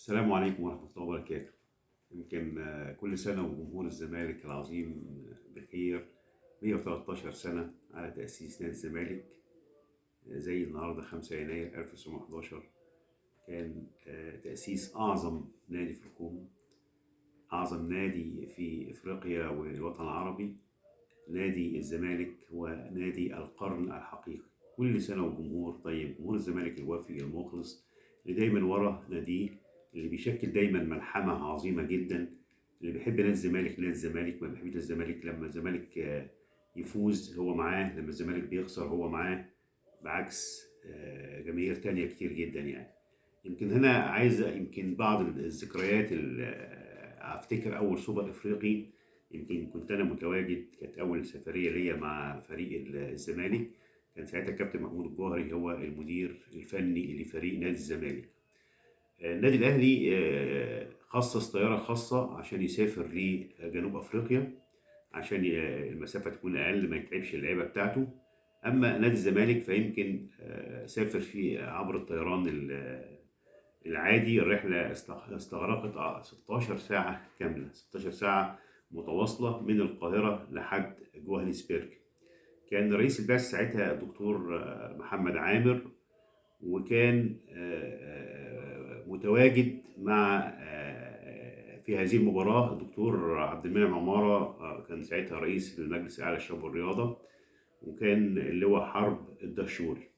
السلام عليكم ورحمة الله وبركاته. يمكن كل سنة وجمهور الزمالك العظيم بخير. 113 سنة على تأسيس نادي الزمالك. زي النهاردة 5 يناير 1911 كان تأسيس أعظم نادي في الكون، أعظم نادي في إفريقيا والوطن العربي. نادي الزمالك هو نادي القرن الحقيقي. كل سنة وجمهور طيب، جمهور الزمالك الوفي المخلص اللي دايما ورا ناديه، اللي بيشكل دايما ملحمة عظيمة جدا. اللي بيحب نادي الزمالك نادي الزمالك، ما بيحبش الزمالك لما الزمالك يفوز هو معاه، لما الزمالك بيخسر هو معاه، بعكس جماهير تانية كتير جدا يعني. يمكن هنا عايز يمكن بعض الذكريات. افتكر اول سوبر افريقي يمكن كنت انا متواجد، كانت اول سفريه ليا مع فريق الزمالك. كان ساعتها كابتن محمود الجوهري هو المدير الفني لفريق نادي الزمالك. النادي الاهلي خصص طياره خاصه عشان يسافر لجنوب افريقيا، عشان المسافه تكون اقل، ما يتعبش اللعيبه بتاعته. اما نادي الزمالك فيمكن سافر فيه عبر الطيران العادي. الرحله استغرقت 16 ساعه كامله، 16 ساعه متواصله من القاهره لحد جوهانسبرج. كان رئيس البعثه ساعتها الدكتور محمد عامر، وكان متواجد مع في هذه المباراة الدكتور عبد المنعم عمارة، كان ساعتها رئيس المجلس الأعلى للشباب والرياضة، وكان اللواء حرب الدهشوري.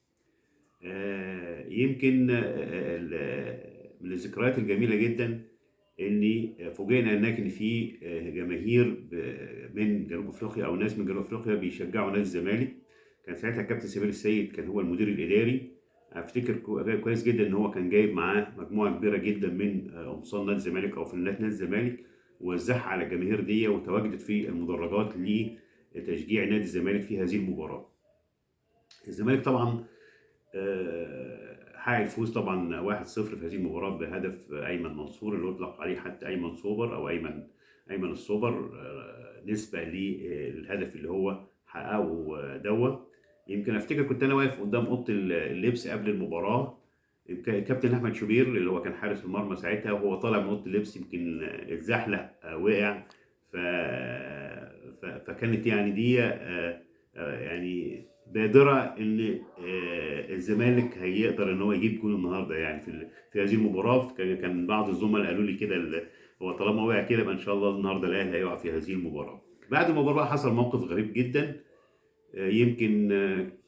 يمكن من الذكريات الجميلة جدا إني فوجئنا هناك إن في جماهير من جنوب أفريقيا أو ناس من جنوب أفريقيا بيشجعوا نادي الزمالك. كان ساعتها كابتن سمير السيد كان هو المدير الإداري. افتكر كويس جدا ان هو كان جايب معاه مجموعه كبيره جدا من قمصان نادي الزمالك او فنانات نادي الزمالك، ووزعها على الجماهير دي، وتواجدت في المدرجات لتشجيع نادي الزمالك في هذه المباراه. الزمالك طبعا حقق الفوز طبعا 1-0 في هذه المباراه بهدف ايمن منصور، اللي اطلق عليه حتى ايمن سوبر او ايمن السوبر، نسبه للهدف اللي هو حققه دوت. يمكن افتكر كنت انا واقف قدام اوضه اللبس قبل المباراه. كابتن احمد شوبير اللي هو كان حارس المرمى ساعتها، وهو طالع من اوضه اللبس يمكن اتزحلق، وقع. فكانت يعني دي يعني بادره ان الزمالك هيقدر ان هو يجيب جول النهارده يعني في هذه المباراه. كان بعض الزملاء قالوا لي كده، هو طالما وقع كده يبقى ان شاء الله النهارده الاهلي هيقع في هذه المباراه. بعد المباراه حصل موقف غريب جدا. يمكن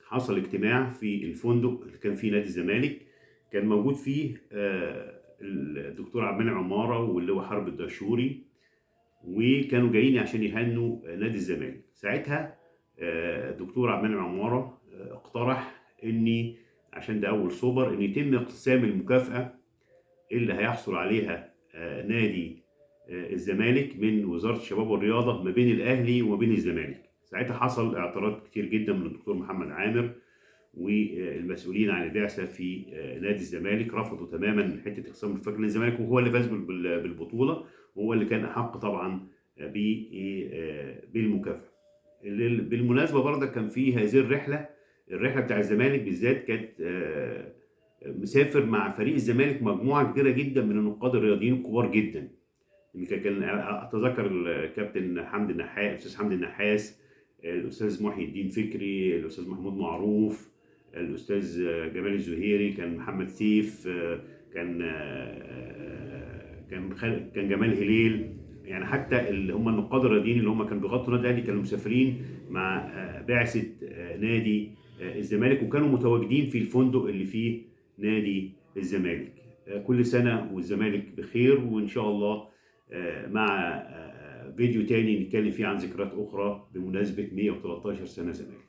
حصل اجتماع في الفندق اللي كان فيه نادي الزمالك، كان موجود فيه الدكتور عبد المنعم عماره واللواء حرب الدهشوري، وكانوا جايين عشان يهنوا نادي الزمالك. ساعتها الدكتور عبد المنعم عماره اقترح اني عشان ده اول سوبر ان يتم اقتسام المكافاه اللي هيحصل عليها نادي الزمالك من وزاره الشباب والرياضه ما بين الاهلي وما بين الزمالك. ساعتها حصل اعتراض كتير جدا من الدكتور محمد عامر والمسؤولين عن البعثه في نادي الزمالك، رفضوا تماما حته اقسام الفرق للزمالك، وهو اللي فاز بالبطوله، وهو اللي كان احق طبعا بالمكافاه. بالمناسبه برضه كان في هذه الرحله بتاع الزمالك بالذات، كانت مسافر مع فريق الزمالك مجموعه كبيره جدا من النقاد الرياضيين الكبار جدا. كان اتذكر الكابتن حمدي النحاس، الاستاذ حمدي النحاس، الاستاذ محي الدين فكري، الاستاذ محمود معروف، الاستاذ جمال الزهيري، كان محمد سيف، كان جمال هليل. يعني حتى اللي هم النقاد الرياضيين اللي هم كانوا بيغطوا النادي الاهلي كانوا مسافرين مع بعثه نادي الزمالك، وكانوا متواجدين في الفندق اللي فيه نادي الزمالك. كل سنه والزمالك بخير، وان شاء الله مع فيديو تاني نتكلم فيه عن ذكريات اخرى بمناسبه 113 سنه زمالك.